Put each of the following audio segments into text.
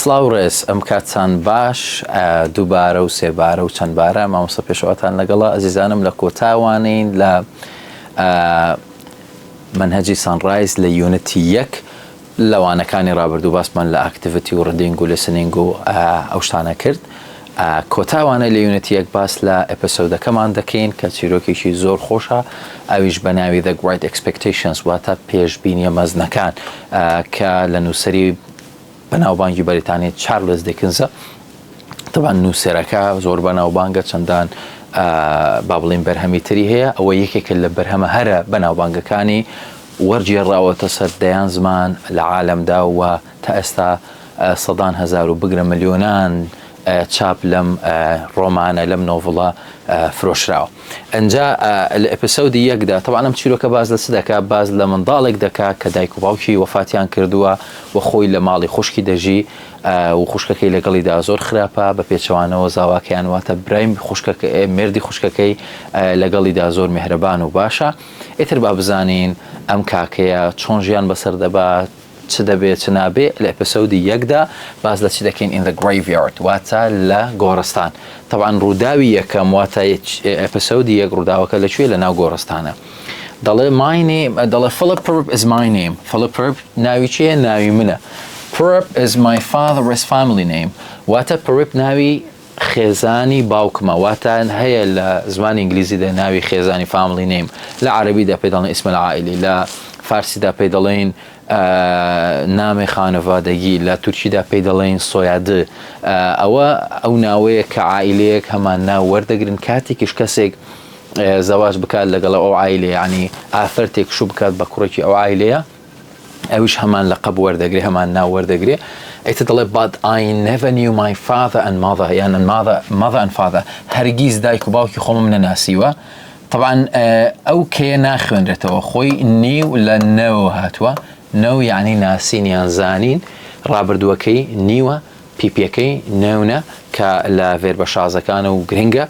سلااوڕێز ئەم کاتان باش دووبارە و سێبارە و چەندبارە مامۆستا پێشەوەتان لەگەڵا ئەزیزانم لە کۆتاوانین لە منهەجی سانڕایز لە یونیتی یەک لەوانەکانی ڕابردوو باسمان لە ئاکتیڤیتی و ڕدینگ و لیسنینگ و ئەو شتانە کرد کۆتاوانە لە یونیتی یەک باس لە ئەپیسۆدەکەمان دەکەین کە چیرۆکێکی زۆر خۆشە ئەویش بە ناوی The Great Expectations واتە پێشبینیە مەزنەکان کە لە نووسەری بەناوبانگی بەریتانیا چارلز دیکنزە طبعا نووسێرەکە زۆر بەناوبانگە چەندان با بڵین بەرهەمی تری هەیە ئەوە یەکێکە لە بەرهەمە هەرە بەناوبانگەکانی وەرجێڕاوەتە سەر دەیان زمان لە عالەمدا و تا ئێستا سەدان هەزار و بگرە ملیۆنان چاپ لەم ڕۆمانە لەم نۆڤڵە فرۆشراوە ئەنجا لە ئەپیسۆدی یەکدا طبعا ئەم چیرۆکە باز لە چ دەکات باز لە منداڵێک دەکات کە دایک و باوکی وەفاتیان کردووە و خۆی لە ماڵی خوشکی دەژی و خوشکەکەی لەگەڵیدا زۆر خراپە بە پێچەوانەوە زاواکەیان واتە برایم مردی خوشکەکەی لەگەڵیدا زۆر میهرەبان و باشە ئیتر با بزانین ئەم کاکەیە چۆن ژیان بەسەر دەبات چ دەبێت چ نابێت لە ئەپیسۆدی یەکدا باز لە چی دەکەین in the graveyard واتە لە گۆڕستان طبعا ڕووداوی یەکەم واتە ئەپیسۆدی یەک ڕووداوەکە لەکوێ لە ناو گۆڕستانە دەڵێ my name دەڵێ Philip Prupp is my name Philip Prupp ناوی چییە ناوی منە Prupp is my father's family name واتە Prupp ناوی خێزانی باوکمە واتە هەیە لە زمانی ئینگلیزیدا ناوی خێزانی family name لە عەرەبیدا پێی دەڵێن ئیسم العائلی لە فارسیدا پێی دەڵێن نامی خانەوادەگی لە تورکیدا پێی دەڵێن سۆیادە ئەو ناوەیە کە عائیلەیەک هەمان ناو وەردەگرن کاتێکیش کەسێک زەواج بکات لەگەڵ ئەو عائیلەیە یعنی ئافرەتێک شوو بکات بە کوڕێکی ئەو عائیلەیە ئەویش هەمان لەقەب وەردەگرێ هەمان ناو وەردەگرێ ئیتر دەڵێ but I never knew my father and mother یان mother and father هەرگیز دایک و باوکی خۆمم نەناسیوە طبعا ئەو کێ ناخوێنرێتەوە خۆی نیو لە نەوە هاتووە نەو یعنی ناسینیان زانین ڕابردووەکەی نیوە پیپەکەی نەونە کە لە فێربە شازەکانە و گرنگە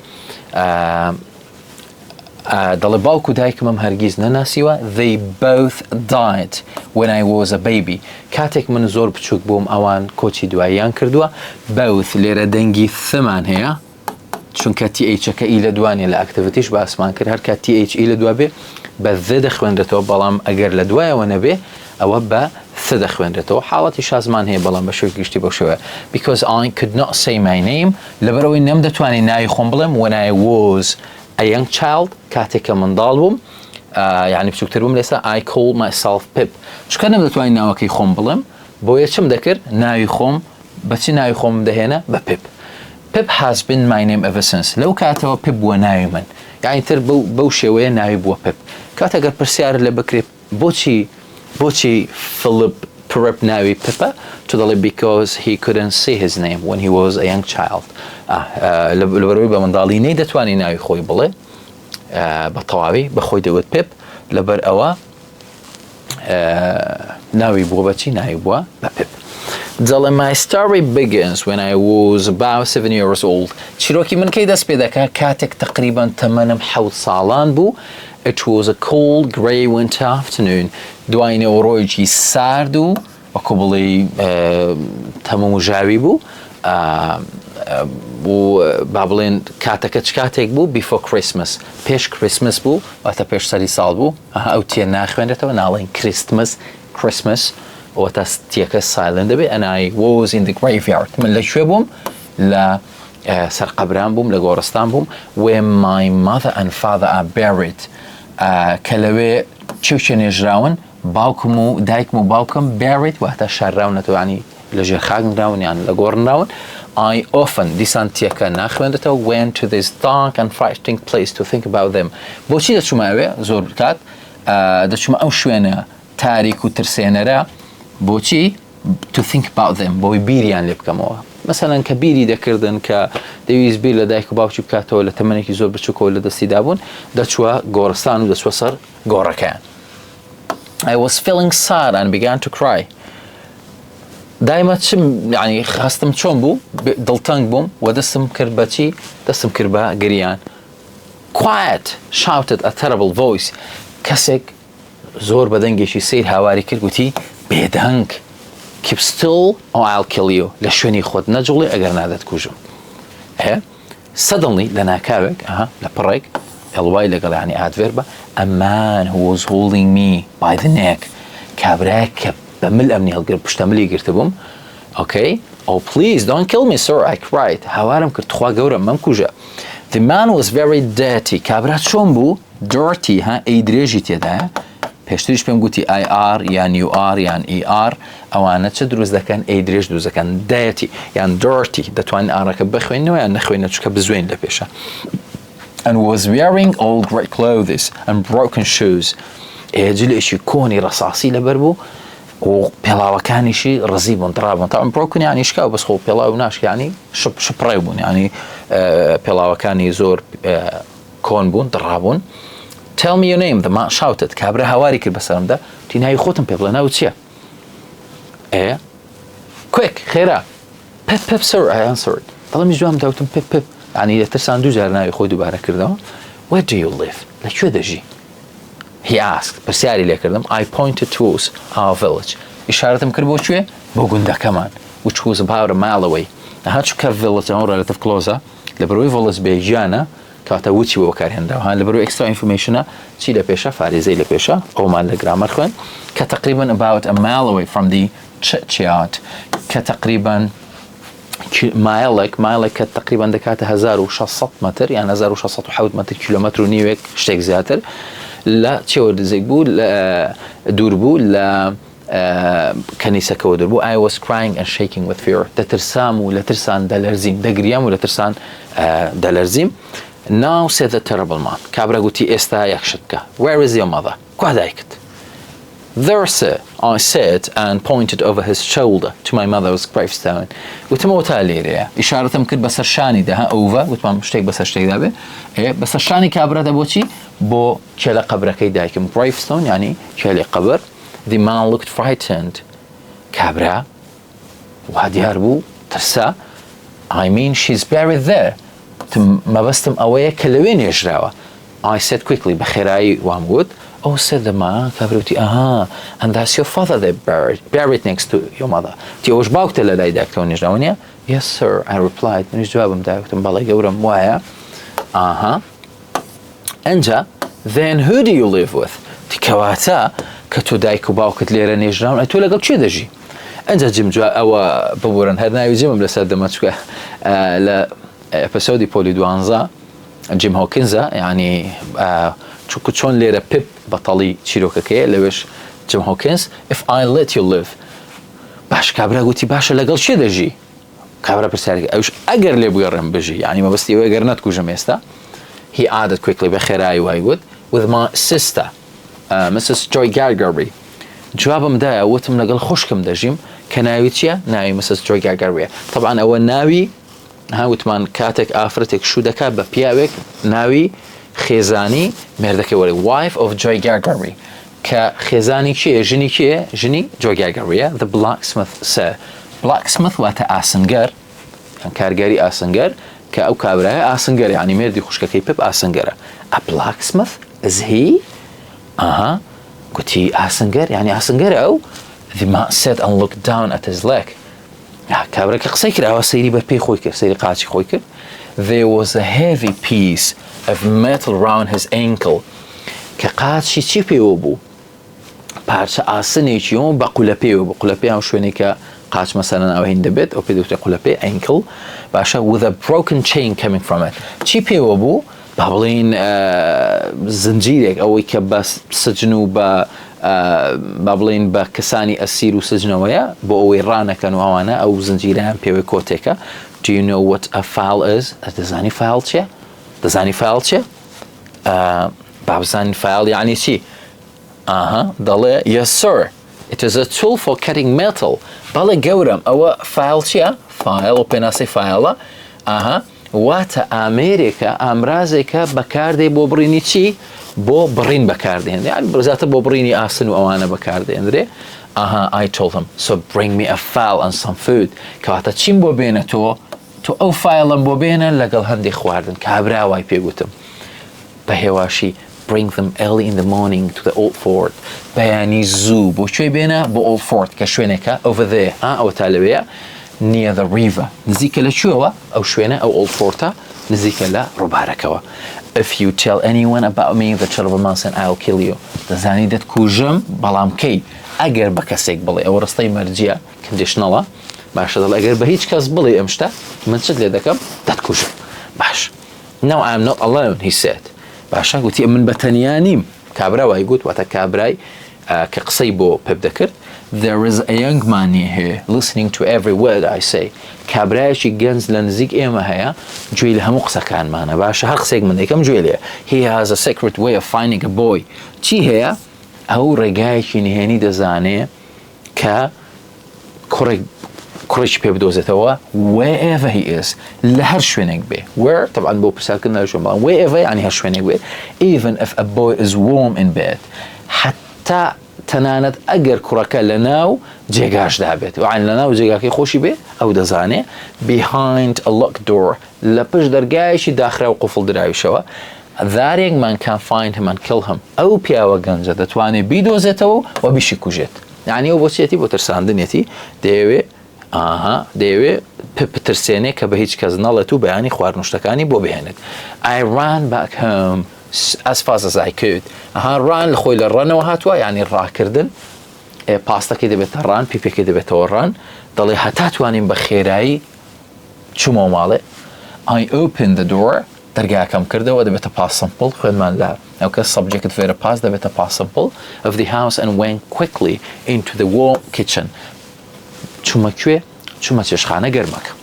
دەڵێ باوک و دایکمم هەرگیز نەناسیوە they both died when I was a baby کاتێک من زۆر بچووک بووم ئەوان کۆچی دواییان کردووە both لێرە دەنگی ثمان هەیە چونکە THەکە ئی لە دوانێ لە ئاکتیڤیتیش باسمان کرد هەر کات TH ئی لە دوا بێ بە ذ دەخوێنرێتەوە بەڵام ئەگەر لە دوایەوە نەبێ ئەوە بە ث دەخوێنرێتەوە حاڵەتی شازمان هەیە بەڵام بە شێوەیەکی گشتی بەو شێوەیە because I could not say my name لەبەرەوەی نەمدەتوانی ناوی خۆم بڵێم when I was a young child کاتێککە منداڵ بووم یعنی بچووکتر بووم لێستا I call myself Pip چکە نەمدەتوانی ناوەکەی خۆم بڵێم بۆیە چم دەکرد ناوی خۆم بەچی ناوی خۆم دەهێنا بە Pip Pip has been my name ever since لەو کاتەوە Pip بووە ناوی من یعنی تر بەو شێوەیە ناوی بووە Pip کاتەگەر پرسیارە لێ بکرێت بۆچی Philip Prupp ناوی Pipە تو دەڵێ because he couldn't say his name when he was a young child لەبەرەوەی بە منداڵی نەیدەتوانی ناوی خۆی بڵێ بە تەواوی بە خۆی دەوت Pip لەبەر ئەوە ناوی بووە بەچی ناوی بووە بە Pip دەڵێ my story begins when I was about 7 years old چیرۆکی من کەی دەست پێ دەکات کاتێک تقریبان تەمەنم 7 ساڵان بوو It was a cold grey winter afternoon دوایینەوە ڕۆیەکی سارد و وەکو بڵێ تەمەم و ژاوی بوو با بڵێن کاتەکە چ کاتێک بوو before Christmas پێش کریسمس بوو واتە پێش سەری ساڵ بوو ئەو تیە ناخوێنرێتەوە ناڵێن Christmas واتە تیەکە سایلنت دەبێت and I was in the graveyard من لەکوێ بووم لە سەرقەبران بووم لە گۆڕستان بووم where my mother and father are buried کە لەوێ چێ نێژراون باوکم و دایکم و باوکم buried واتە شارراونەتەوە ینی لە ژێر خاک نراون یان لە گۆڕ نراون I often دیسان تیەکە ناخوێنرێتەوە went to this dark and frightening place to think about them بۆچی دەچوومەوێ زۆر کات دەچوومە ئەو شوێنە تاریک و ترسێنەرە بۆچی to think about them بۆی بیریان لێ بکەمەوە مثلا کە بیری دەکردن کە دەویست بیر لە دایک و باوکی بکاتەوە لە تەمەنێکی زۆر بچووکەوە لە دەستیدا بوون دەچووە گۆڕستان و دەچووە سەر گۆڕەکەیان I was feeling sad and began to cry دایما چم یعنی خستم چۆن بوو دڵتەنگ بووم و دەستم کرد بەچی دەستم کرد بە گریان quiet shouted a terrible voice کەسێک زۆر بەدەنگێکی سیر هاواری کرد گوتی بێدەنگ keep still or I'll kill you لشوني خود نجولي أجر نادت كوجو suddenly لنا كابك لبرق الواي لقال يعني adverb a man who was holding me by the neck كابراك بمل أمني هالقرب بشتملي قرتبهم okay oh please don't kill me sir I cried هوارم كرت خوا جورم ممكوجا the man was very dirty كابرات شون بو dirty أي درجة تدا پێشتریش پێم گوتی IR یان UR یان ER ئەوانە چه دروست دەکەن ئەی درێژ دروست دەکەن دایەتی یان dirty دەتوانین ئارەکە بخوێنەوە یان نەخوێنە چکە بزوێن لە پێشە and was wearing old grey clothes and broken shoes جلێشی کۆنی ڕەساسی لەبەر بوو و پێڵاوەکانیشی ڕزی بوون دڕابوون تاوان broken یانی شکاو بەس خۆ پێڵاو ناش یانی شپڕێ بوون یانی پێڵاوەکانی زۆر کۆن بوون دڕابوون Tell me your name, the man shouted. كابرا هواري كل بسرم ده. تيناي خوتم بيبلا ناوتشيا. إيه. Quick, خيرا. Pip, sir, I answered. طالما مجوام داوتم pip. يعني ترسان دو جارنا يخودو بارا كردهم. Where do you live? لا شو دجي؟ He asked. بس ياري لي كردم. I pointed towards our village. إشارة مكربو شوية؟ بوغندا كمان. Which was about a mile away. هاد شو كار village هون relative close. لبروي village بيجانا. كاتا وچی وکار هنده و هان لبرو extra information چی لپیشا فاریزی لپیشا او مال لگرامر خوان كتقريبا about a mile away from the churchyard كتقريبا مايلك كتقريبا دكات 1600 متر يعني 1600 متر كيلومتر ونيوك شتك زياتر لا تشور زيبو دوربو لا كنيسة كودربو I was crying and shaking with fear تترسام ولا ترسان دلرزيم دقريام ولا ترسان دلرزيم Now said the terrible man. Kabra guti esta yakshka. Where is your mother? Quadaikt. There, sir, I said and pointed over his shoulder to my mother's gravestone. وتموت عليه. إشارة ممكن بس الشاني ده over. وتمام شتيك بس الشتيك ده به. بس الشاني كابرا ده بوشي بو كلا قبر كي دايكم gravestone يعني كلا قبر. The man looked frightened. كابرا وهدي هربو ترسا. I mean she's buried there. ما بستم أويا كلوين يجراوا. I said quickly بخيراي وامود. Oh, said the man. كابروتي and that's your father they buried next to your mother. تي وش باوكت اللي لا يداكتون يجراونيا? Yes sir, I replied. مش جوابهم داكتون بالله جورم وايا. أنجا then who do you live with? تي كواتا كتو دايكو باوكت ليران يجراون أتولا قلت شو دجي؟ أنجا جم جوا أو ببورن هذا يجيم بلساد ما تشوه لا episode بولي دوانزا جيم هوكنزا يعني شون ليرا بيب بطلي تشيروكاكي لوش جيم هوكنز if I let you live باش كابرا قلتي باشا لقل شي دجي كابرا برسالك اوش اقر لي بقرم بجي يعني ما بس يو اقرناتكو جميستا he added quickly بخيراي وايقود with my sister Mrs. Joy Gargary جوابم دا وتم لقل خوشكم دجيم كناويتيا ناوي Mrs. Joy Gargary طبعا اول ناوي هاوتمان كاتك آفرتك شو دكا ببياوك ناوي خيزاني مردك ولي wife of Joy Gargary كخيزاني كيه جني كيه جني Joy Gargary the blacksmith sir blacksmith واتا آسنجر يعني كارجاري آسنجر كأو كابراه آسنجر يعني مردي خوشك كي بيب آسنجر a blacksmith is he قلتي آسنجر يعني آسنجر أو the man said and looked down at his leg كابرا كقصي كده أو سيري ببي خويكر سيري قاتش خويكر there was a heavy piece of metal around his ankle كقاتشي تشيبي وبو بارشا آسني يوم بقولبي وبقولبي هم شويني كقاتش مثلا أو هندبت أو بدو تقولبي ankle باشا with a broken chain coming from it تشيبي وبو بابلين زنجيرك أو يكبس سجنو بابلين بكساني أسير وسجنويا بأويرانا كانوا أوانا أو زنجيران بيوي كوتيكا Do you know what a file is? دزاني فايل شيء؟ دزاني فايل شيء؟ باب زاني فايل يعني شيء ضل Yes sir It is a tool for cutting metal بلا جورم أو فايل شيء؟ فايل وبناسي فايلة واتا أمريكا أمرازيكا بكاردي بوبريني شيء بو برين بكاردي يعني برزات بو بريني آسن وأوانا بكاردي أندري I told him so bring me a file and some food كواتا تشين بو بينا تو أو فايل بو بينا لقل هندي خواردن كابرا واي بيقوتم بهواشي bring them early in the morning to the Old Fort بەیانی زوو بۆ کوێ بێنە بۆ Old Fort کە شوێنێکە over there ئەو تالەوەیە near the river نزیکە لە کوێوە ئەو شوێنە ئەو Old Fortە نزیکە لە ڕووبارەکەوە if you tell anyone about me the children of Manson I'll kill you دەزانی دەتکوژم بەڵام کەی ئەگەر بە کەسێک بڵێ ئەو ڕستەی مەرجیە conditionalە باشە دەڵێ ئەگەر بە هیچ کەس بڵێ ئەم شتە من چت لێ دەکەم دەتکوژم باش No, I'm not alone, he said. باشا قلت من بتنيا نيم كابرا ويقول وقت كابراي كقصي بو ببدكر There is a young man here listening to every word I say. كابراي شي جنز لنزيك إيما هيا جوي لها مقصة كان معنا باشا هرقسيق من ديكم جوي لها He has a secret way of finding a boy. تي هيا أو رجاي شي نهاني دزاني ك كوريش بيبدوزتوا wherever he is لهر شوينك به where طبعا بو بساكننا شو wherever يعني هر شوينك به even if a boy is warm in bed حتى تنانت أجر كركا لناو جيجاش دابت وعن لناو جيجاكي خوشي به أو دزاني behind a locked door لبش درجايش داخله وقفل دراوي شوا that young man can find him and kill him أو بياو جنزة دتواني بيدوزتوا وبيشكوجت يعني هو بوسيتي بوترسان دنيتي ديوي دەیەوێ پترسێنێ کە بە هیچ کەس نەڵێت و بەیانی خواردنوشتەکانی بۆ بهێنێت I ran back home as fast as I could ڕان لە خۆی لە ڕەنەوە هاتووە یعنی ڕاکردن پاستەکەی دەبێتە ڕان پیپێکی دەبێتەوە ڕان دەڵێ هەتا توانین بە خێرایی چوومەوە ماڵێ I opened the door دەرگاکەم کردەوە دەبێتە past simple خوێنمان لە ئەو کە subject فێرە past دەبێتە past simple of the house and went quickly into the warm kitchen چوومە کوێ چوومە چێشخانە گەرمەکە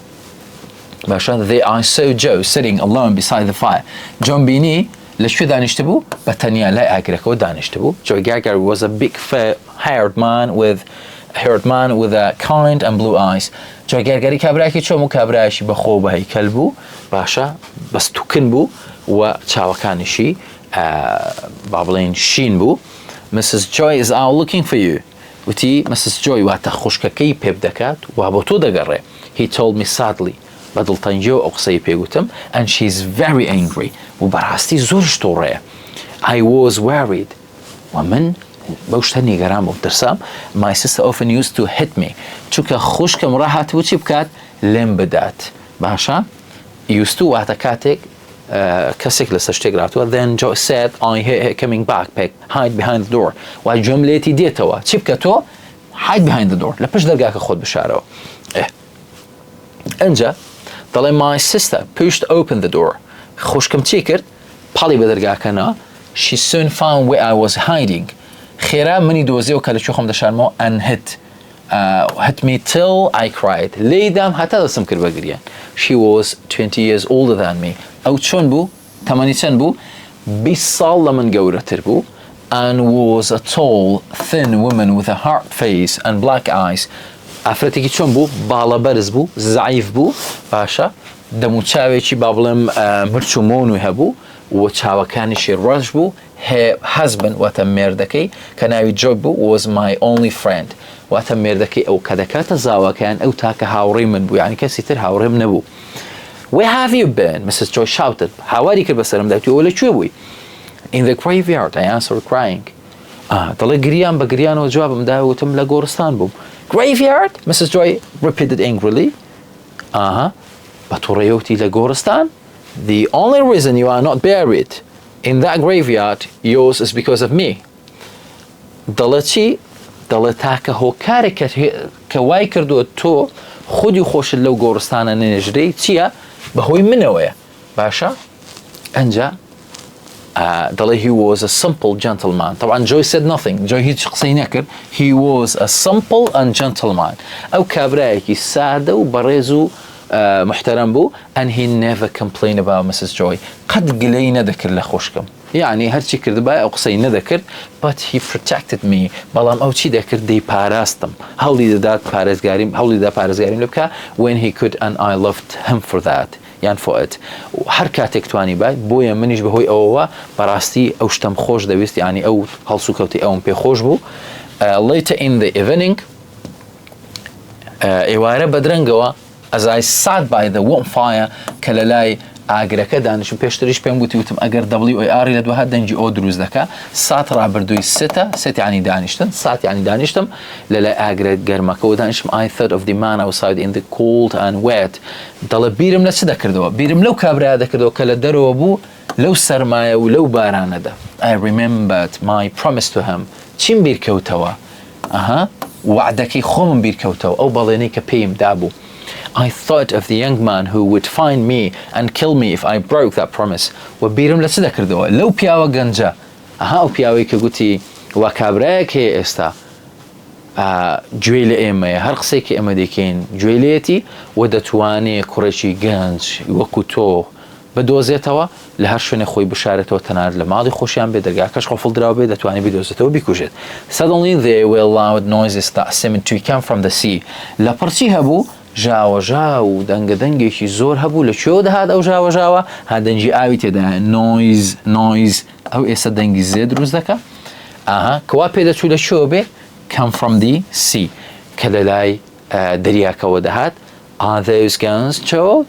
باشە they I saw Joe sitting alone beside the fire John بینی لە کوێ دانیشتە بوو بە تەنیا لای ئاگرەکەەوە دانیشتە بوو Joe Gaggar was a big haired man with a kind and blue eyes Joe Gaggar کابراایکی چۆم و کابراایشی بەخۆ بە هەیکەل بوو باشە بەستوکن بوو و چاوەکانیشی با بڵێن شین بوو Mrs. Joy is out looking for you وتی Mrs. Joy واتە خوشکەکەی پێ بدەکات و بۆ تۆ دەگەڕێ He told me sadly بەدڵتەنجیەوە ئەو قسەی پێگوتم and she is very angry و بەڕاستی زۆرش تۆڕەیە I was worried و من بەو شتە نیگەران بووم ترسام My sister often used to hit me چونکە خوشکم ڕاهاتبوو چی بکات لێم بدات باشە used to واتە کاتێک کەسێک لەسەر شتێک راتووە then Joe said I hear her coming back hide behind the door و جملێتی دێتەوە چی بکە تۆ hide behind the door لە پشت دەرگاکە خۆت بشارەوە ئەنجا دەڵێ my sister pushed open the door خوشکم چی کرد پاڵی بە دەرگاکەنا she soon found where I was hiding خێرا منی دۆزیەوە کە لە کوێ خۆم دەشارمەوە and hit me till I cried لێدام هەتا دەستم کرد بە گریان she was 20 years older than me ئەو چۆن بوو تەمەنی چەند بوو 20 ساڵ لە من گەورەتر بوو and was a tall thin woman with a hard face and black eyes ئافرەتێکی چۆن بوو باڵە بەرز بوو زعیف بوو باشە دەم و چاوێکی با بڵێم مرچ و مۆنوی هەبوو و چاوەکانیشی ڕەش بوو her husband واتە مێردەکەی کە ناوی Joe بوو was my only friend واتە مێردەکەی ئەو کە دەکاتە زاوەکان ئەو تاکە هاوڕێی من بوو یعنی کەسی تر هاوڕێم نەبوو Where have you been? Mrs. Joy shouted. هاواری کرد بەسەرم داوتی ئەوە لەکوێ بووی In the graveyard, I answered crying. دەڵێ گریان بە گریانەوە جوابم دا وتم لە گۆڕستان بووم Graveyard? Mrs. Joy repeated angrily. بە تووڕێیەوتی لە گۆڕستان The only reason you are not buried in that graveyard yours is because of me. دەڵێ چی؟ دەڵێ تاکە هۆکارێک کە وای کردووە تۆ خودی خۆشت لەو گۆڕستانە نێژرەی چییە؟ بەهۆی منەوەیە باشە؟ ئەنجا دەڵێ he was a simple gentleman طبعا Joy said nothing Joy هیچ قسەی نەکرد he was a simple and gentleman ئەو کابرایەکی سادە و بەڕێز و محتەرەم بوو and he never complained about Mrs. Joy قەت گلەی نەدەکرد لە خوشکم یعنی هەرچی کردبای ئەو قسەی نەدەکرد but he protected me بەڵام ئەو چی دەکرد دەی پاراستم هەوڵی دەدات پارێزگاریم لێ بکە when he could and I loved him for that یان for it هەر کاتێک توانی بای بۆیە منیش بەهۆی ئەوەوە بەڕاستی ئەو شتم خۆش دەویست یعنی ئەو هەڵسوکەوتی ئەوم پێ خۆش بوو later in the evening ئێوارە بەدرەنگەوە as I sat by the warm fire کە لە لای ئاگرەکە دانیشم پێشتریش پێم وتم ئەگەر WAR لە دوها دەنگی ئۆ دروست دەکا سات ڕابردووی سێت یانی دانیشتن سات یانی دانیشتم لەلای ئاگرە گەرمەکەەوە دانیشم I thought of the man outside in the cold and wet دەڵێ بیرم لە چ دەکردەوە بیرم لەو کابرا دەکردەوە کە لە دەرەوە بوو لەو سەرمایە و لەو بارانەدا I remembered my promise to him چیم بیرکەوتەوە وعدەکەی خۆمم بیرکەوتەوە ئەو بەڵێنەی کە پێیم دابوو I thought of the young man who would find me and kill me if I broke that promise و بیرم لە چ دەکردەوە لەو پیاوە گەنجە ئەو پیاوەی کە گوتی وا کابرایەک هەیە ئێستا گوێی لە ئێمەیە هەر قسەی کە ئێمە دەکەین گوێی لێتی و دەتوانێت کوڕێکی گەنج وەکو تۆ بدۆزێتەوە لە هەر شوێنە خۆی بشارێتەوە تەنانەت لە ماڵی خۆشیان بێ دەرگاکەش قوفڵ دراوە بێ دەتوانێت بدۆزێتەوە بیکوژێت Suddenly there were loud noises that seemed to come from the sea لە پڕچی هەبوو ژاوەژا و دەنگەدەنگێکی زۆر هەبوو لە کوێوە دەهات ئەو ژاوەژاوە هادەنگی ئاوی تێدا نۆیز ئەو ئێستا دەنگی زێ دروست دەکە کەوا پێدەچوو لە کوێوە بێ come from the sea کە لە لای دەریاکەوە دەهات Are those guns Joel?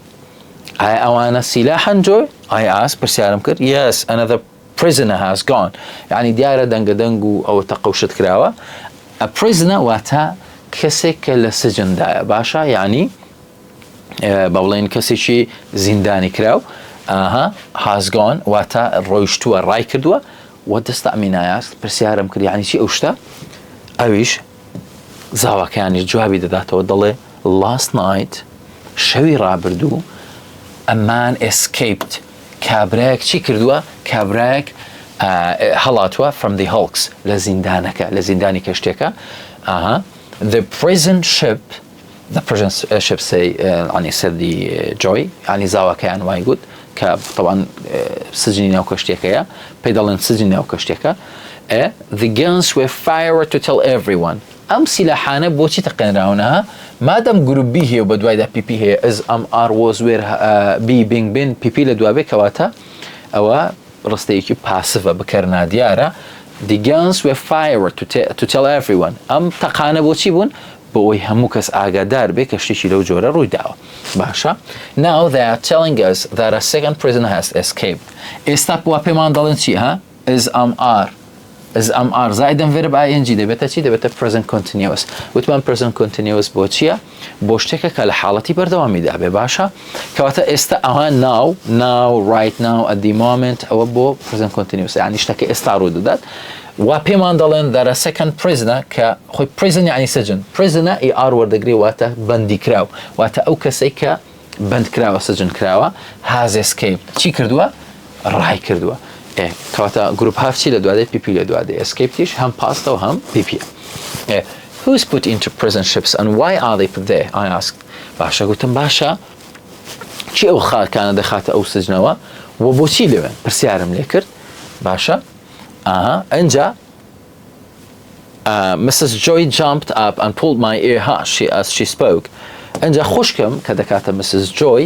ئەوانە سیلاحن جۆی؟ I asked پرسیارم کرد Yes, another prisoner has gone یعنی دیارە دەنگەدەنگ و ئەوە تەقەوشت کراوە A prisoner واتە کەسێک کە لە سجندایە باشە یعنی بەڵێن کەسێکی زیندانی کراو has gone واتە ڕۆیشتووە ڕای کردووە What does that mean I asked پرسیارم کرد یعنی چی ئەو شتە ئەویش زاواکەیانیش جوابی دەداتەوە دەڵێ Last night شەوی ڕابردوو A man escaped کابرایەک چی کردووە کابرایەک هەڵاتوە from the hulks لە زیندانەکە لە زیندانی کەشتێکە The prison ship يعني said the Joy يعني زاواکەیان وای گوت کە طبعا سجنی ناو کەشتێکەیە پێی دەڵێن سجنی ناو کەشتێکە The guns were fired to tell everyone ئەم سیلاحانە بۆچی تەقێنراونەها مادەم گروپ هەیە و بە دوایدا PP هەیە as MR was where B being bin PP لە دوابێ کەواتە ئەوە ڕستەیەکی پاسفە بکەرنا دیارە The guns were fired to tell everyone ئەم تەقانە بۆچی بوون بۆ ئەوەی هەموو کەس ئاگادار بێ کە شتێکی لەو جۆرە ڕووی داوە باشە Now they are telling us that a second prisoner has escaped ئێستا بووە پێمان دەڵێن چی as MR as MR زائدن verb ing دەبێتە چی دەبێتە present continuous وتمان present continuous بۆ چییە بۆ شتێکە کە لە حاڵەتی بەردەوامیدا بێ باشە کەواتە ئێستا ئەوە now right now at the moment ئەوە بۆ present continuous یعنی شتەکە ئێستا ڕوو دەدات وا پێمان دەڵێن that a second prisoner کە خۆی prison یعنی سجن prisoner ER وەردەگرێ واتە بەندی کراو واتە ئەو کەسەی کە بەند کراوە سجن کراوە has escaped چی کردووە ڕای کردووە کەواتە گروپ هافچی لە دوادەی PP لە دوادەی escapedیش هەم پاستە و هەم PP Who's put into prison ships and why are they put there I asked باشە گوتم باشە چی ئەو خاکانە دەخاتە ئەو سجنەوە و بۆچی لەوێن پرسیارم لێ کرد باشە ئەنجا Mrs. Joy jumped up and pulled my ear as she spoke ئەنجا خوشکم کە دەکاتە Mrs. Joy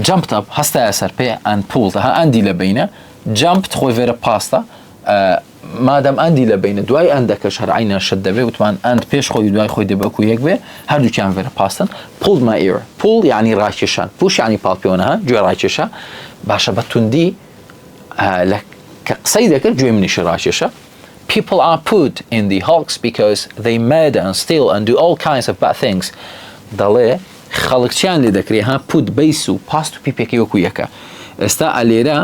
jumped up هەستایە سەر پێ and pulled ئەندی لە بینە jumped خۆی vێرە پاستە مادەم ئەندی لە بینە دوای ئەندەکەش هەر عینە شت دەبێ وتمان ئەند پێش خۆی دوای خۆی دەبەکو یەک بێ هەردووکیان vێرە پاستن pulled my ear pull یعنی ڕاکێشان push یعنی پاڵپیۆنەها گوێ ڕاکێشە باشە بە توندی کە قسەی دەکرد گوێ منیشە ڕاکێشە People are put in the hulks because they murder and steal and do all kinds of bad things دەڵێ خەڵکچیان لێ دەکرێ put بیس و پاست و پیپێکی وەکو یەکە ئێستا ئەلێرە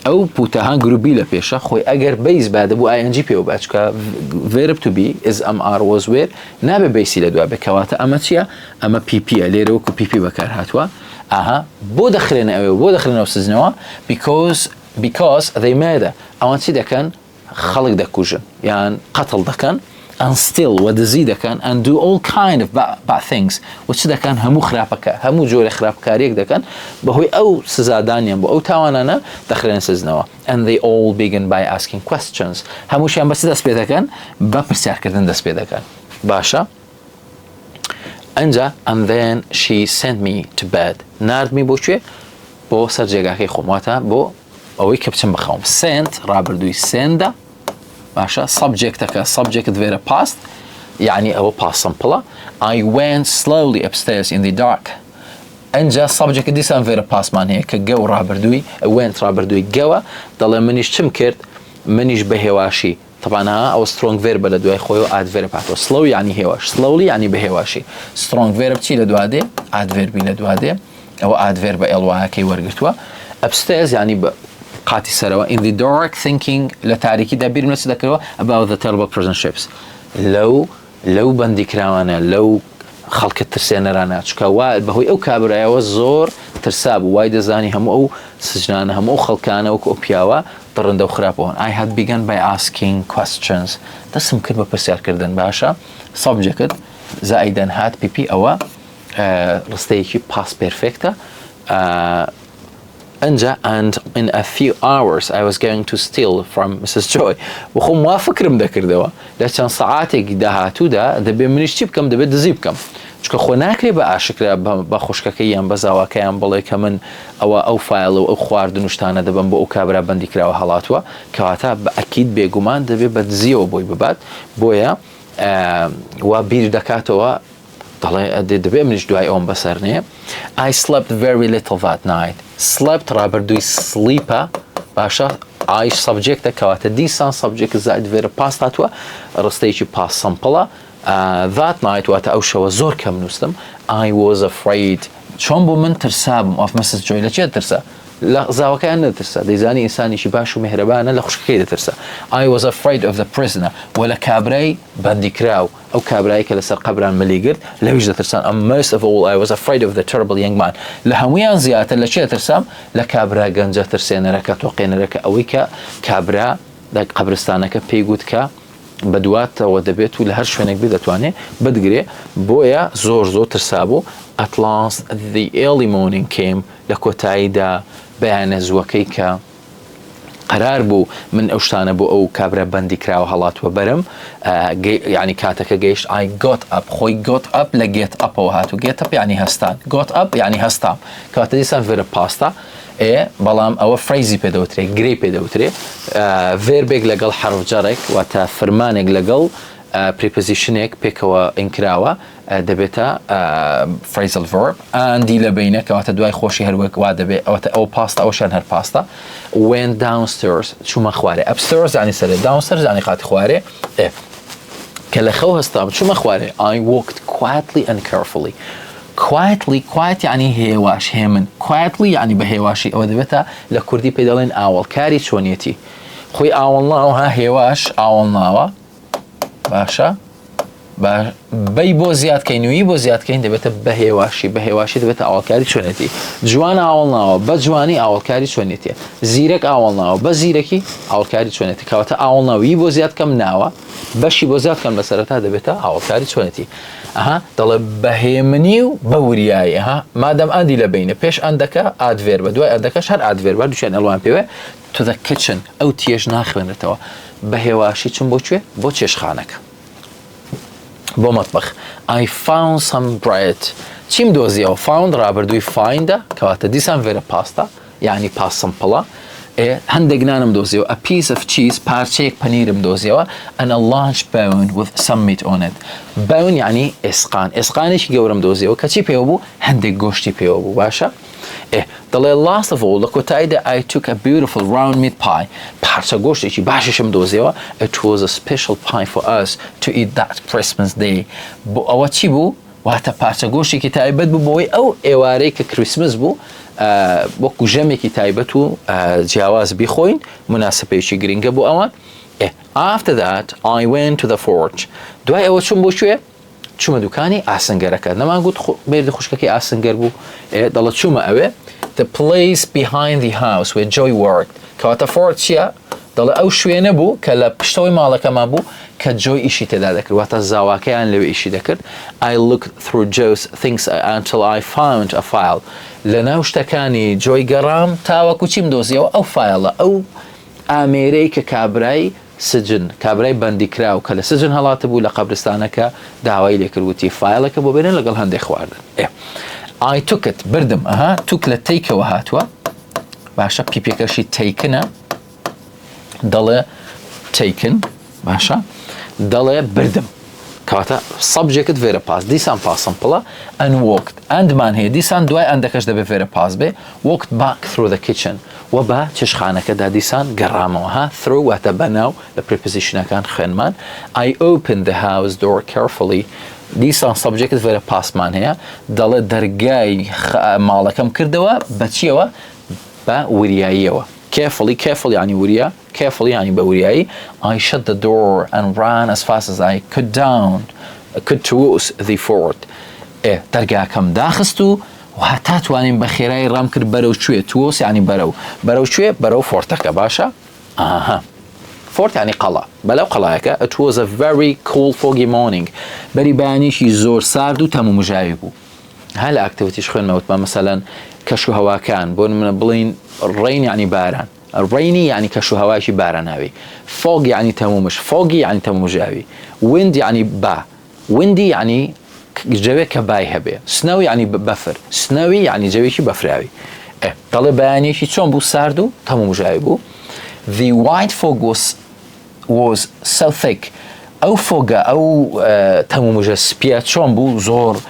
ئەو پوتەها گروبی لە پێشە خۆی ئەگەر بیس بادەبوو ING پێوە باچکە verb to be is MR was where نابێ بیسی لە دوابێ کەواتە ئەمە چییە ئەمە PP لێرە وەکو PP بەکار هاتووە بۆ دەخرێنە ئەوێ بۆ دەخرێنەوە سزنەوە because they murder ئەوان چی دەکەن خەڵک دەکوژن یان قەتڵ دەکەن and still و دزی دەکەن and do all kind of bad things و چی دەکەن هەموو خراپەکە هەموو جۆرە خراپکاریەک دەکەن بەهۆی ئەو سزادانیان بۆ ئەو تاوانانە دەخرێن سزنەوە and they all begin by asking questions هەمووشیان بەچی دەست پێ دەکەن بە پرسیارکردن دەست پێ دەکەن باشە ئەنجا and then she sent me to bed ناردمی بۆ کوێ بۆ سەر جێگاکەی خۆم واتە بۆ ئەوەی کە بچم بخەوم sent ڕابردووی senda باشە subjectەکە subject vێرە past یعنی ئەوە past simple I went slowly upstairs in the dark ئەنجا سەبجێکی دیسان فێرە پاسمان هەیە کە گە و ڕابردووی went ڕابردووی گەوە دەڵێ منیش چم کرد منیش بە هێواشی طبعا ئەو سترۆنگ ڤێربە لە دوای خۆی و ئادڤێرە پاتەوە slow یعنی هێواش slowly یعنی بە هێواشی سترۆنگ ڤێرب چی لە دوادێ ئادڤێربی لە دوادێ ئەوە ئادڤێر بە ئێڵوایەکەی وەرگرتووە upstairs یعنی بە قاتی سەرەوە in the dark thinking لە تاریکیدا بیرم لەچ دەکەوە about the terrible prison ships لەو بەندیکراوانە لەو خەڵکە ترسێنەرانە چکە وا بەهۆی ئەو کابرایەوە زۆر ترسا بوو وای دەزانی هەموو ئەو سجنانە هەموو ئەو خەڵکانە وەکو ئەو پیاوە دڕندە و خراپەوەن I had begun by asking questions دەسم کرد بە پرسیارکردن باشە سەبجێکت زائیدەن هات پیپی ئەوە ڕستەیەکی پاس پێرفێکتە ئەنجا and in a few hours I was going to steal from Mrs. Joy وخۆم وا فکرم دەکردەوە لە چەند سەعاتێکی داهاتوودا دەبێ منیش چی بکەم دەبێت دزی بکەم چکە خۆ ناکرێ بە ئاشکرا بە خوشکەکەی یان بە زاواکەیان بڵێ کە من ئەو فایل و ئەو خواردن و شتانە دەبم بۆ ئەو کابرا بەندیکراوە هەڵاتوە کەواتە بە ئەکید بێگومان دەبێت بە دزیەوە بۆی ببات بۆیە وا بیر دەکاتەوە دەڵێ دەبێ منیش دوای ئەوم بەسەر نێ I slept very little that night slept ڕابردووی سلیپە باشە ئایش سەبجێکتە کەواتە دیسان سەبجێک زائید ڤێرە پاس هاتووە ڕستەیەکی پاس سەمپڵە that night واتە ئەو شەوە زۆر کەم نووسم I was afraid چۆن بۆ من ترسابم of Mrs. Joy لە چێ ترسە لە زاوەکەیان نەدەترسە دەیزانی ئینسانیشی باش و مهرەبانە لە خوشکەکەی دەترسە I was afraid of the prisoner و لە کابرای بەندیکراو ئەو کابرایی کە لەسەر قەبران مەلیگرت لەویش دەترسان most of all I was afraid of the terrible young man لە هەمویان زیاتر لە چێ دەترسام لە کابرا گەنجە ترسێنەرەکە تۆقێنەرەکە ئەوەی کە کابرا لە قەبرستانەکە پێی گوت کە بەدواتەوە دەبێت و لە هەر شوێنێک بێ دەتوانێت بدگرێ بۆیە زۆر ترسابوو at last the early morning came لە کۆتاییدا بەیانە زووەکەی کە قرار بوو من ئەو شتانە بۆ ئەو کابرا بەندیکراوە هەڵاتوە بەرم یعنی کاتەکە گەیشت I got up خۆی got up لە get upەوە هاتوو get up یعنی هەستان got up یعنی هەستام کەواتە دیسان ڤێرە پاستا بەڵام ئەوە فرەیزی پێدەوترێ گرێ پێدەوترێ ڤێربێک لەگەڵ حرفجارێک واتە فەرمانێک لەگەڵ پریپۆزیشنێک پێکەوە ئینکراوە دەبێتە phrasal verb ئەندی لە بینە کەواتە دوای خۆشی هەروەک وا دەبێت ئەوەتە ئەو پاستا ئەوشان هەر پاستا went downstairs چوومە خوارێ upstairs یعنی سەرێ downstairs یعنی قاتی خوارێ کە لە خەو هەستام چوومە خوارێ I walked quietly and carefully quiet یعنی هێواش هێمن quietly یعنی بە هێواشی ئەوە دەبێتە لە کوردی پێ دەڵێن ئاوەڵکاری چۆنیەتی خۆی ئاوەڵناوە ها هێواش ئاوەڵناوە باشە بەی بۆ زیادکەین وی بۆ زیادکەین دەبێتە بە هێواشی دەبێتە ئاوەڵکاری چۆنێتی جوان ئاوەڵناوە بە جوانی ئاوەڵکاری چۆنێتیە زیرەک ئاوەڵناوە بە زیرەکی ئاوەڵکاری چۆنێتی کەواتە ئاوەڵناوی بۆ زیادکەم ناوە بەشی بۆ زیادکەم لە سەرەتا دەبێتە ئاوەڵکاری چۆنێتی دەڵێ بەهێمنی و بە وریایی مادەم ئەندی لە بینە پێش ئەندەکە ئادڤێر بە دوای ئەندەکەش هەر ئادڤێر بە دووشیان ئەلوان پێوێ to the kitchen ئەو تێژ ناخوێنێتەوە بە هێواشی چون بۆکوێ بۆ چێشخانەکە بۆ مەطبەخ I found some bread چیم دۆزیەوە found ڕابردووی findە کەواتە دیسان ڤێرە پاستا یعنی پاس سمپڵە هەندێک نانم دۆزیەوە a piece of cheese پارچەیەک پەنیرم دۆزیەوە and a large bone with some meat on it bone یعنی ئێسقانێکی گەورم دۆزیەوە کە چی پێوە بوو هەندێک گۆشتی پێوە بوو باشە دەڵێ last of all لە کۆتاییدا I took a beautiful round meat pie پارچە گۆشتێکی باششم دۆزیەوە it was a special pie for us to eat that Christmas day بۆ ئەوە چی بوو واتە پارچە گۆشتێکی تایبەت بوو بۆی ئەو ئێوارەی کە کریسمس بوو وەکو ژەمێکی تایبەت و جیاواز بیخۆین مناسبەیەکی گرنگە بۆ ئەوان after that I went to the forge دوای ئەوە چوون بۆ کوێ چوومە دوکانی ئاسنگەرەکە نەمان گوت بێردە خوشکەکەی ئاسنگەر بوو دەڵێت چوومە ئەوێ the place behind the house where Joy worked کەواتە forge چییە دەڵێ ئەو شوێنە بوو کە لە پشتەوەی ماڵەکەمان بوو کە جۆی ئیشی تێدا دەکرد واتە زاواکەیان لەوێ ئیشی دەکرد I looked through Joe's things until I found a file لە ناو شتەکانی جۆی گەڕام تاوەکو چیم دۆزیەوە ئەو فایلە ئەو ئامێرەی کە کابرای سجن کابرای بەندیکراو کە لە سجن هەڵاتە بوو لە قەبرستانەکە داوای لێکردوتی فایلەکە بۆ بێنن لەگەڵ هەندێک خواردن I took it بردم توک لە تەیکەوە هاتووە باشە پیپێکەشی تەیکنە دەڵێ taken باشە دەڵێ بردم كواتا subject very past دیسان past simple and walked and man هي دیسان دوای عندكش دبي very past به walked back through the kitchen وبا چشخانه كدا دیسان قراموها through وتبناو the preposition كان خنمان I opened the house door carefully دیسان subject very past man هي دل درجاي مالكم كردوا بتشيوا با وريايوا carefully يعني وريا carefully يعني بورياي I shut the door and ran as fast as I could towards the fort درجا كم داخستو وحتى توانين بخيراي رام كر برو شوية توس يعني برو شوية برو فورتك باشا فورت يعني قلعة بلو قلعك it was a very cool foggy morning بري بانيشي زور سارد وتمو مجايبو هلا اكتيفيتيش خوين موت مثلا كشو هوا كان بون من بلين rain يعني باران rainy يعني كشو هواشي باراناوي fog يعني تمومش foggy يعني تمومجاوي wind يعني با windy يعني جوي كباي هبه snow يعني بفر snowy يعني جويشي بفراوي طالباني شي چون بو ساردو تمومجاوي بو the white fog was so thick او فوق او تمومجا سبيا چون بو زور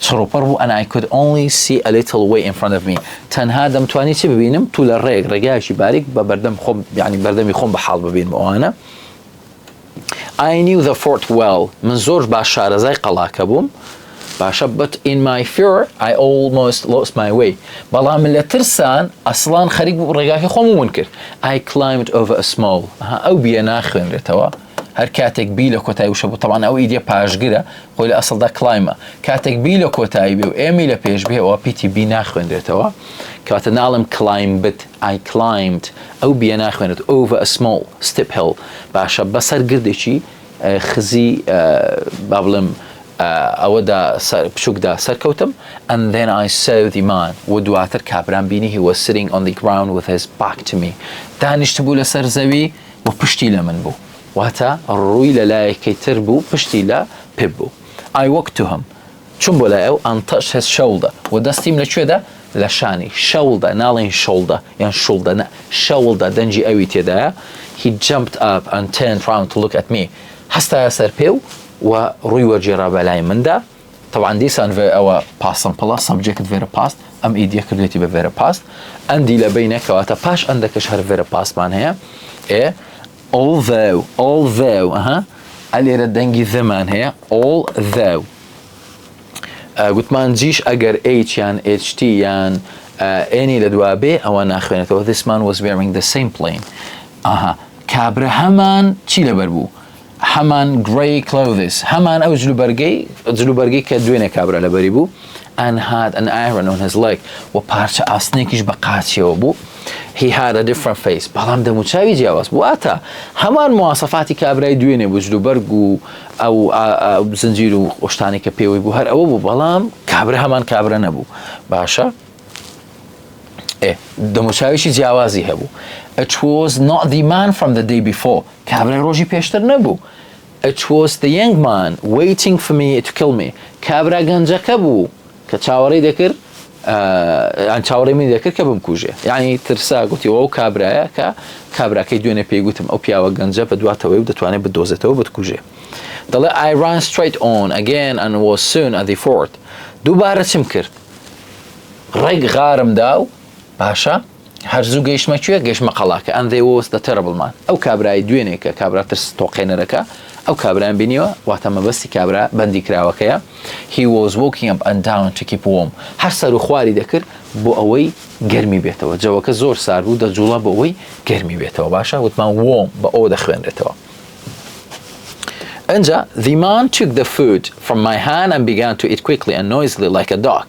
تروبربو and I could only see a little way in front of me تنها دم تواني چی ببینم طول الريق رجاشي باریک بردم خوب يعني بردمی خوب بحال ببینم وانا I knew the fort well من زور باشار زي قلاك بوم باشا but in my fear I almost lost my way بلا من لترسان اصلا خريق رجاشي خوب منكر I climbed over a small او بيناخن رتوا هر كاتك بيلو كوتاي وشبو طبعا او ايديا باجغرا قولي اصل دا كلايما كاتك بيلو كوتاي بيو ايميلا بيج بيه او بي تي بي ناخوين درتوا كاتا نعلم climbed I climbed او بيا ناخوين over a small steep hill باشا بسر قردشي خزي بابلم او دا بشوك دا سركوتم and then I saw the man ودواتر كابران بيني he was sitting on the ground with his back to me دانش تبو لسر زوي وبشتي لمن بو واتا الروي للاي كي تربو بشتي لا بيبو I walked to him چون بولايو and touched his shoulder ودستيم لشو دا لشاني shoulder نالين shoulder يعني shoulder نا shoulder دنجي اوي تيدا he jumped up and turned around to look at me حستا يسر بيو وروي وجيرا بلاي من دا طبعا دي سان في او past simple subject very past ام ايديا كرديتي ب very past عندي لبينك واتا باش عندك شهر very past مان هي ايه although اللي ردنجي زمان هي although قلت ما نجيش اگر h يعني ht يعني اني لدوابي او ناخوينته this man was wearing the same plane كابر همان چي لبربو همان grey clothes همان او جلوبرگي كدوينه كابر لبريبو and had an iron on his leg وبارچه اسنيكش بقاتشي وبو he had a different face بلام دمو چاوي جاواز بواتا همان مواصفاتي كابراي دوينه بوجلو برگو او زنجيرو اشتاني كبيوي بو هر او بو بلام كابرا همان كابرا نبو باشا دمو چاويشي جاوازي هبو it was not the man from the day before كابراي روجي پیشتر نبو it was the young man waiting for me to kill me كابرا گنجا كبو كچاوري دكر عن چاوري من دكر كبم كوجه يعني ترسا قلتي او كابرا كي دوينه بي قلتم او بياوا گنجا بدواتوي ودتوانه بدوزتو بدكوجه دل I ran straight on again and was soon at the fort دوباره چم کرد رق غارم داو باشا هرزو گيش ما چويه گيش مقلاك and there was the terrible man او كابرا دوينه كابرا ترس توقينركا او كابرا بينيو واتما بس كابرا بندي كراوكيا he was walking up and down to keep warm حسر خواري دكر بو اوي گرمي بيتوا جوك زور سارو د جولا بو اوي گرمي بيتوا باشا وتما warm بو دخوين رتوا انجا the man took the food from my hand and began to eat quickly and noisily like a dog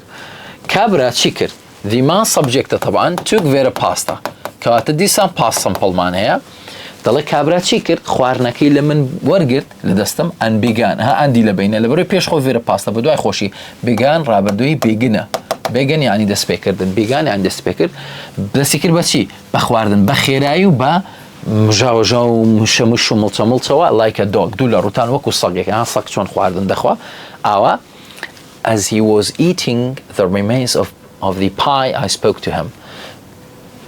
كابرا شكر the man subject طبعا took very pasta كوات دي سان past simple معناها دل كابرا شكر خوارنكي لمن ورقت لدستم and began عندي لبينه لبري بيش خو very pasta بدوي خوشي began رابردوي began يعني the speaker began يعني the speaker بس يكر بشي بخواردن بخيرايو با مجاو مش ملصوا like a dog دولا روتان وكو صقيك صق شلون خواردن دخوا اوا as he was eating the remains of the pie I spoke to him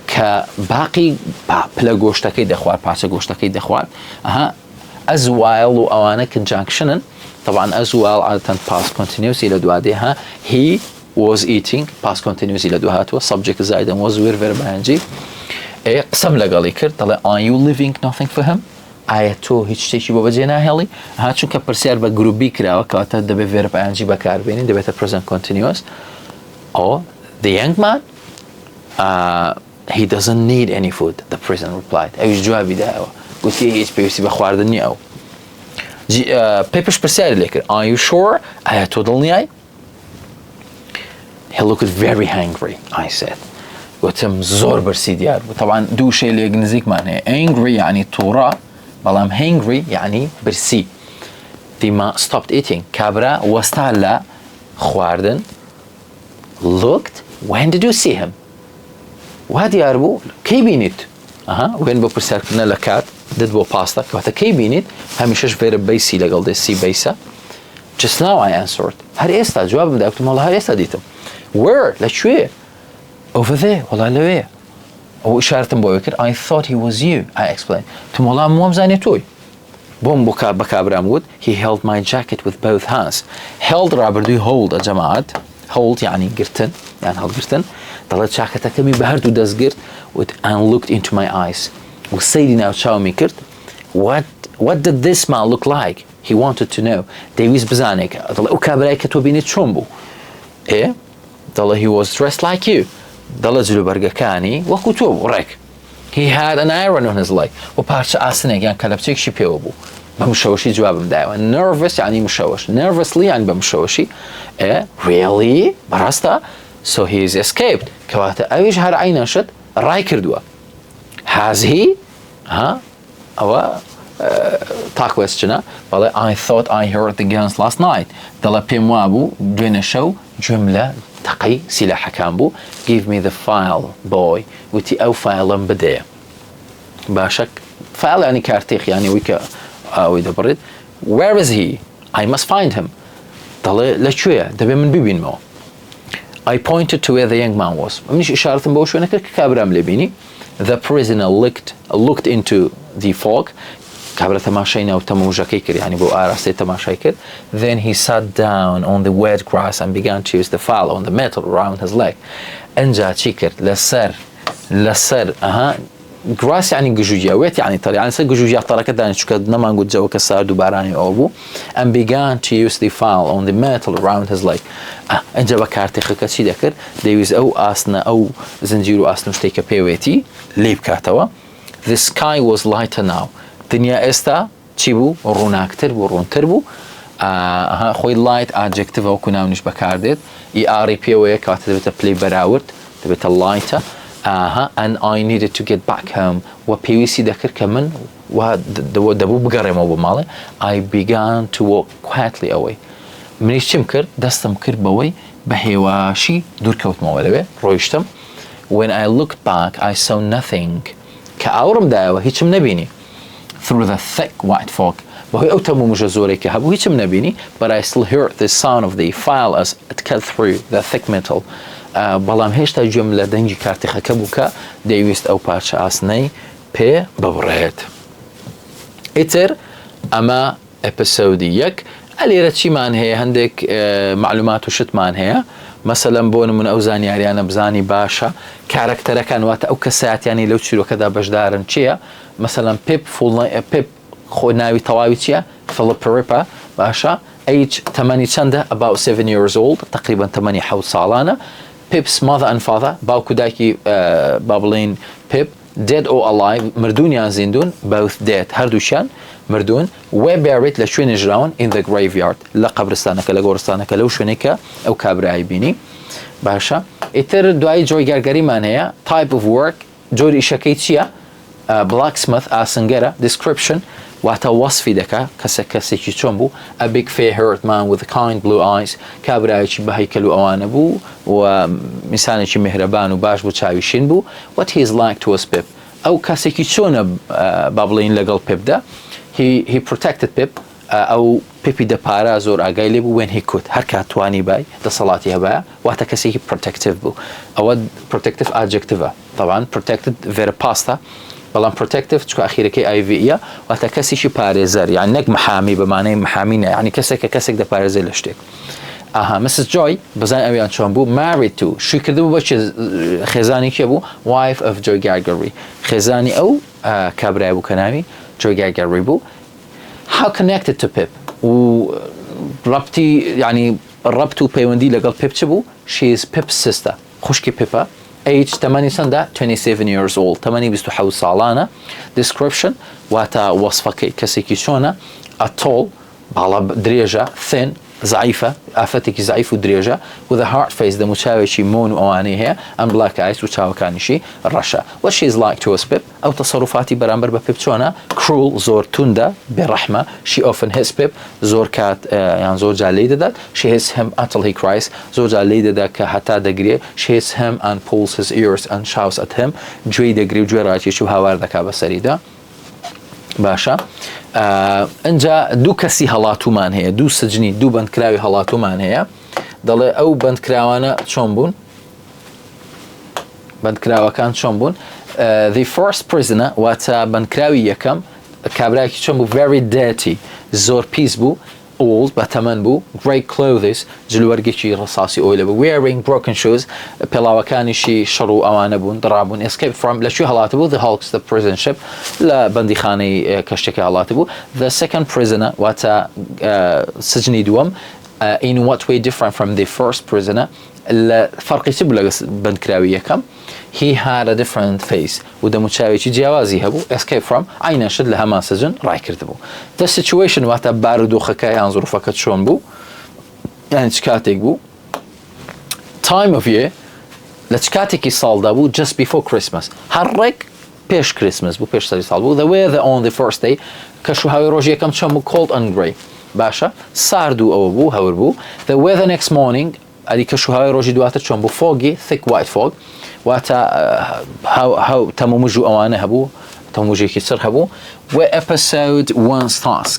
كباقي بلا گوشتكي دخوار پارچه گوشتكي دخوار as while وانا conjunction طبعا as well عادة past continuous إلى دوادها he was eating past continuous إلى دوهاتوا subject زائدا was were verb هنجي قسم لقالي كرد طلع are you leaving nothing for him آياتو هیچ شتێکی بۆ بەجێ ناهێڵی چونکە پرسیار بە گروپی کراوە کەواتە دەبێت verb ing بەکاربێنین دەبێتە present continuous or the young man he doesn't need any food the prison replied ئەویش جوابی داوە گوتی هیچ پێویستی بە خواردن نییە ئەو پێپش پرسیاری لێ کرد are you sure ئایا تۆ دڵنیای he looked very hungry I said وتم زۆر برسی دیار بوو طبعا دوو شەی لێک نزیکمان هەیە angry یعنی تووڕە بەڵام hungry یعنی برسی دیما stopped eating کابرا وەستا لە خواردن looked when did you see him وا دیار بوو کەی بینیت وێن بۆ پرسیارکردنە لە کات دت بۆ پاستە کەواتە کەی بینیت هەمیشەش فێرە بەیسی لەگەڵ دەستی بەیسە just now I answered هەر ئێستا جوابم دا وتم وەڵا هەر ئێستا دیتم where لەکوێ over there وەڵا لەوێ ئەو ئیشارەتم بۆ کرد I thought he was you I explained تم وەڵا موام زانێ تۆی بۆم بۆ کابرام وت he held my jacket with both hands held ڕابردووی hold ئەجەماعەت hold یعنی گرتن یان هەڵگرتن دەڵێت چاکەتەکەمی بە هەردوو دەستگرت and looked into my eyes و سەیری ناو چاومی کرد what did this man look like he wanted to know دەیویست بزانێک دەڵێ ئەو کابرای کە تۆ بینیت چۆن بوو دەڵێ he was dressed like you دەڵێ جلوبەرگەکانی وەکو تۆ بوو ڕێک he had an iron on his leg و پارچە ئاسنێک یان کەلەپچێکشی پێوە بوو بە مشەوەشی جوابم دایەوە nervous یعنی مشەوەش nervously یعنی بە مشەوەشی really بەڕاستە so he is escaped کەواتە ئەویش هەر عینەشت ڕای کردووە has he ئەوە تا کوێستچنە بەڵێ I thought I heard the guns last night دەڵێ پێم وابوو دوێنێ شەو گوێم لە تەقەی سیلاحەکان بوو give me the file boy وتی ئەو فایلم بدەیە باشە فایل یعنی کارتێخ یعنی ئەوەی کە ئەوەی دەبڕێت where is he I must find him دەڵێ لەکوێیە دەبێ من ببینمەوە I pointed to where the young man was منیش ئیشارەتم بۆ شوێنە کرد کە کابرام لێ بینی the prisoner looked into the fog کابرا تەماشای ناو تەمەوژەکەی کرد یعنی بۆ ئاراستی تەماشای کرد then he sat down on the wet grass and began to use the file on the metal around his leg ئەنجا چی کرد لەسەر grass یعنی گژوگیاوێت یعنی تەڕ یعنی سەر گژوگیا تەڕەکە دانی چونکە نەمانگوت جەوەکە سارد و بارانی ئەوە بوو and began to use the file on the metal around his leg ئەنجا بە کارتێخەکە چی دەکرد دەیویست ئەو ئاسنە ئەو زنجیر و ئاسن شتێککە پێوێتی لێ بکاتەوە the sky was lighter now دنیا ئێستا چی بوو ڕووناکتر بوو ڕوونتر بوو خۆی light adjective وەکو ناونیش بەکاردێت ئاری پێوەیە کاتە دەبێتە پلەی بەراورد دەبێتە lighter and I needed to get back home و پێویستی دەکرد کە من دەبوو بگەڕێمەوە بۆ ماڵێ I began to walk quietly away منیش چیم کرد دەستم کرد بەوەی بە هێواشی دوورکەوتمەوە لەوێ ڕۆیشتم when I looked back I saw nothing کە ئاوڕم دایەوە هیچم نەبینی through the thick white fog بەهۆی ئەو تەمومژە زۆرێکە هەبوو هیچم نەبینی but I still heard the sound of the file as it cut through the thick metal بەڵام هێشتا گوێم لە دەنگی کارتێخەکە بوو کە دەیویست ئەو پارچە ئاسنەی پێ ببڕێت ئیتر ئەمە ئەپیسۆدی یەک ئەلێرە چیمان هەیە هەندێک معلومات و شتمان هەیە مەسەلەن بۆ نمونە ئەو زانیاریانە بزانی باشە کارەکتەرەکان واتە ئەو کەسایەتیانی لەو چیرۆکەدا بەشدارن چییە مەسەلەن پێپ خۆ ناوی تەواوی چییە فڵپ ڕێپە باشە age تەمەنی چەندە about 7 years old تقریبا تەمەنی 7 ساڵانە Pip's mother and father باوکو دایکی با بڵێن Pip dead or alive مردوونیان زیندون both dead هەردووشیان مردوون were buried لە شوێنی ژراون in the graveyard لە قەبرستانەکە لە گۆڕستانەکە لەو شوێنێکە ئەو کابرایی بینی باشە ئیتر دوای جۆی گەرگەریمان هەیە type of work جۆری ئیشەکەی چییە blacksmith ئاسنگەرە description واتە وەسفی دەکا کەسێکی چۆن بوو a big fair-haired man with kind blue eyes کابرایەکی بە هەیکەل و ئەوانە بوو و میسانێکی میهرەبان و باش بوو چاوی شین بوو what he is like to us Pip ئەو کەسێکی چۆنە با بڵێن لەگەڵ پێپدا he protected Pip ئەو پێپی دەپارا زۆر ئاگای لێ بوو when he could هەر کات توانی بای دەسەڵاتی هەبایە واتە کەسێکی protective بوو ئەوە protective adjective طبعا protected verb pasta بەڵام protective چکە ئەخیرەکەی IVە واتە کەسیشی پارێزەر یان نەک محامی بەمانەی محامینە یعنی کەسێک دەپارێزێت لە شتێک. Mrs. Joy بزانین ئەویان چۆن بوو married to شووی کردبوو بە خێزانی کێ بوو wife of Joy Gargery خێزانی ئەو کابرای بوو کە ناوی Joy Gargery بوو. How connected to Pip و ڕەبتی یعنی ڕەبت و پەیوەندی لەگەڵ Pip چ بوو she is Pip's sister خوشکی Pipە age تەمەنی چەندە 27 years old تەمەنی 27 ساڵانە. description واتە وەصفەکەی کەسێکی چۆنە a tall باڵا درێژە thin ضعيفة ئافەتێکی ضعیف و درێژە with a hard face دەموچاوێکی مۆن و ئەوانەی هەیە ئەم black eyes و چاوەکانیشی ڕەشە. what she is like to us Pip ئەو تەسەڕوفاتی بەرامبەر بە Pip چۆنە cruel زۆر توندە بێڕەحمە she often hits Pip زۆر کات یان زۆر جار لێی دەدات she hits him until he cries زۆر جار لێی دەدات کە هەتا دەگرێ she hits him and pulls his ears and shouts at him گوێی دەگری و گوێ ڕاکێشی و هاوار دەکا بەسەریدا. باشە ئەنجا دوو کەسی هەڵاتومان هەیە دوو سجنی دوو بەندکراوی هەڵاتومان هەیە دەڵێ ئەو بەندکراوانە چۆن بوون بەندکراوەکان چۆن بوون. the first prisoner واتە بەندکراوی یەکەم کابراایکی چۆن بوو very dirty زۆر پیس بوو old بەتەمەن بوو great clothes جلوەرگێکی ڕساسی ئۆیلە بوو wearing broken shoes پێڵاوەکانیشی شەڕ و ئەوانە بوون دڕابوون escape from لەکوێ هەڵاتە بوو the hulks the prison ship لە بەندیخانەی کەشتێکی هەڵاتە بوو. the second prisoner واتە سجنی دووەم in what way different from the first prisoner فەرقی چ بوو لەگەڵ بەندکراوی یەکەم he had a different face و دەموچاوێکی جیاوازی هەبوو escape from عینەشت لە هەمان سجن ڕایکردبوو. the situation واتە بارودۆخەکە یان زۆرفەکە چۆن بوو یان چ کاتێک بوو time of year لە چ کاتێکی ساڵدا بوو just before Christmas هەڕێک پێش کریسمس بوو پێش سەری ساڵ بوو. the weather on the first day کەشوهاوی ڕۆژ یەکەم چۆن بوو cold and grey باشە سارد و ئەوە بوو هەور بوو. the weather next morning ئەلی کەشوهاوی ڕۆژی دواتر چۆن بوو foggy thick white fog واتە تەمومژ و ئەوانە هەبوو تەموژێکی سەر هەبوو. where episode one starts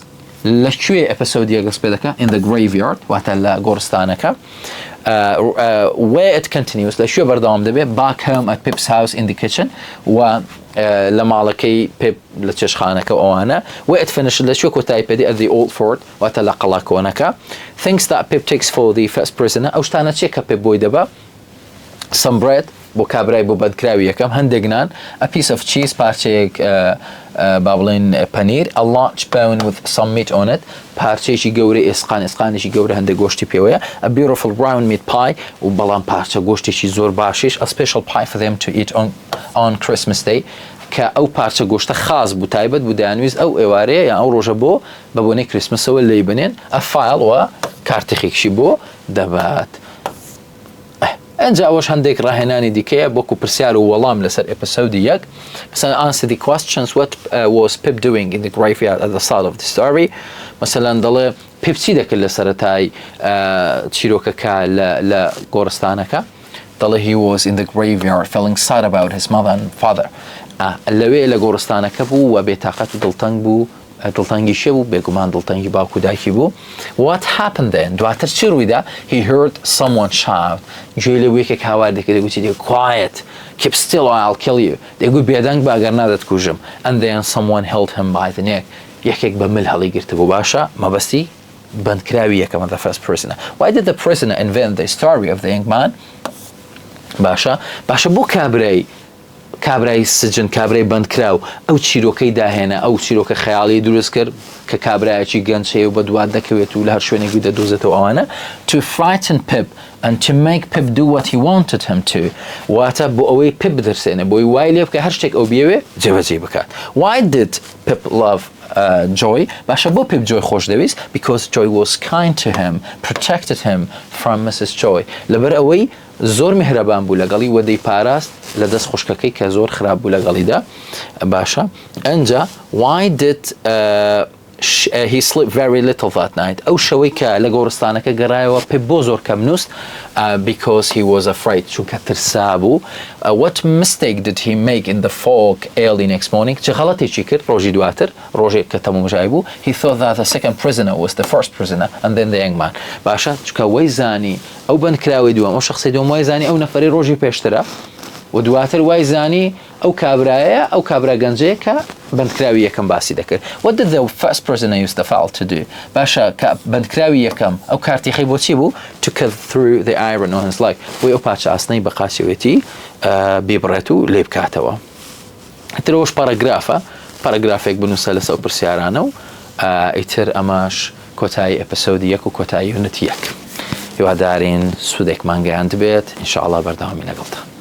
لەکوێ ئەپسۆدیە گەس پێ دەکا in the graveyard واتە لە گۆڕستانەکە where it continues لەکوێ بەردەوام دەبێت back home at Pip's house in the kitchen و لە ماڵەکەی Pip لە چێشخانەکە ئەوانە where it finishes لەکوێ کۆتایی پێدی at the old fort واتە لە قەڵا کۆنەکە. things that Pip takes for the first prisoner ئەو شتانە چێ کە Pip بۆی دەبا some bread بۆ کابرای بۆ بەدکراوی یەکەم هەندێک نان a piece of cheese پارچەیەک با بڵێن پەنیر a large bone with some meat on it پارچەیەکی گەورەی ئێسقانێکی گەورە هەندێک گۆشتی پێوەیە a beautiful brown meat pie و بەڵام پارچە گۆشتێکی زۆر باشیش a special pie for them to eat on Christmas day کە ئەو پارچە گۆشتە خاص بوو تایبەت بوو دەیانویست ئەو ئێوارەیە یان ئەو ڕۆژە بۆ بە بۆنەی کریسمسەوە لی بنێن a file و کارتێکێکی بۆ دەبات. ئەنجا ئەوەش هەندێک ڕاهێنانی دیکەیە بۆکو پرسیار و وەڵام لەسەر ئەپسۆدی یەک مثلا answer the questions what was Pip doing in the graveyard at the start of the story مثلا دەڵێ Pip چی دەکرد لە سەرەتای چیرۆکەکە لە گۆڕستانەکە دەڵێ he was in the graveyard feeling sad about his mother and father لەوێ لە گۆڕستانەکە بوو و بێتاقەت و دڵتەنگ بوو دڵتەنگی شێ بوو بێگومان دڵتەنگی باوکو دایکی بوو. what happened then دواتر چی ڕوویدا he heard someone shout گوێی لە یەکێک هاوار دەکرد دەگوتی quiet keep still or I'll kill you دەیگوت بێدەنگ بە ئەگەر نادەتکوژم and then someone held him by the neck یەکێک بە مل هەڵی گرتبوو. باشە مەبەستی بەندکراوی یەکەمە the first prisoner. why did the prisoner invent the story of the young man باشە بۆ کابرای سجن کابرای بەندکراو ئەو چیرۆکەی داهێنا ئەو چیرۆکە خەیاڵی دروست کرد کە کابرایەکی گەنج هەیە و بە دوات دەکەوێت و لە هەر شوێنێکی دەدۆزێتەوە ئەوانە to frighten Pip and to make Pip do what he wanted him to واتە بۆ ئەوەی Pip بدرسێنێ بۆی وای لێ بکە هەر شتێک ئەو بیەوێ جێبەجێ بکات. why did Pip love Joy باشە بۆ Pip Joy خۆش دەویست because Joy was kind to him protected him from Mrs. Joy لەبەر ئەوەی زۆر میهرەبان بوو لەگەڵی و دەی پاراست لە دەست خوشکەکەی کە زۆر خراپ بوو لەگەڵیدا. باشە ئەنجا why did he slept very little that night ئەو شەوەی کە لە گۆڕستانەکە گەڕایەوە Pip بۆ زۆر کەم نووست because he was afraid چونکە ترسا بوو. what mistake did he make in the fog early next morning چه غەڵەتێکی کرد ڕۆژی دواتر ڕۆژێک کە تەمومژای بوو he thought that the second prisoner was the first prisoner and then the young man باشە چونکە وەی زانی ئەو بەندکراوی دووەم ئەو شخصی دووەم وای زانی ئەو نەفەری ڕۆژی پێشترە و دواتر وای زانی ئەو کابرایە ئەو کابرا گەنجەیە کە بەندکراوی یەکەم باسی دەکرد. What did the first person I used the file to do؟ باشە بەندکراوی یەکەم ئەو کارتێخی بۆچی بوو؟ To cut through the iron on his leg. بۆی ئەو پاچە ئاسنەی بە قاسیوێتی بێبڕێت و لێ بکاتەوە. ئیترەوەش پاراگرافێک بنووسە لەسەر پرسیارانە و ئیتر ئەماش کۆتایی ئەپیسۆدی یەک و کۆتایی یونەتی یەک. هیوادارین سوودێکمان گەیاند بێت، ئینشاءالله بەردەوامی لەگەڵتان.